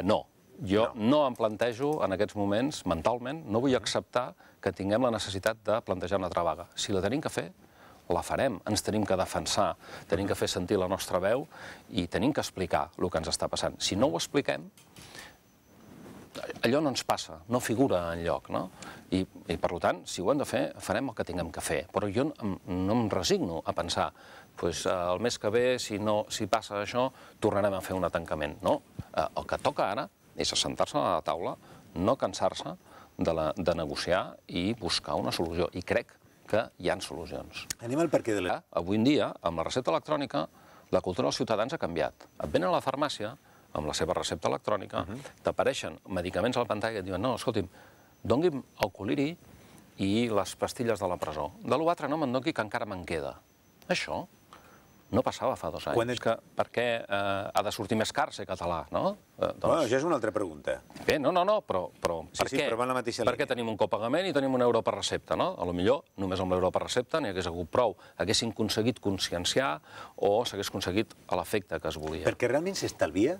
No. Jo no em plantejo en aquests moments, mentalment, no vull acceptar que tinguem la necessitat de plantejar una altra vaga. Si la tenim que fer, la farem. Ens tenim que defensar, tenim que fer sentir la nostra veu i tenim que explicar el que ens està passant. Si no ho expliquem, allò no ens passa, no figura enlloc, no? I per tant, si ho hem de fer, farem el que tinguem que fer. Però jo no em resigno a pensar el mes que ve, si passa això, tornarem a fer un tancament. No, el que toca ara és assentar-se a la taula, no cansar-se de negociar i buscar una solució. I crec que hi ha solucions. Anem al perquè de la... Avui en dia, amb la recepta electrònica, la cultura dels ciutadans ha canviat. Et venen a la farmàcia, amb la seva recepta electrònica, t'apareixen medicaments a la pantalla i et diuen no, escolti'm, doni'm el coliri i les pastilles de la presó. De l'altre no me'n doni que encara me'n queda. Això no passava fa 2 anys. Per què ha de sortir més car ser català, no? Bueno, això és una altra pregunta. Bé, no, però per què? Però va en la mateixa línia. Perquè tenim un copagament i tenim un euro per recepta, no? A lo millor només amb l'euro per recepta n'hi hagués hagut prou. Haguessin aconseguit conscienciar o s'hagués aconseguit l'efecte que es volia. Perquè realment s'estalvia?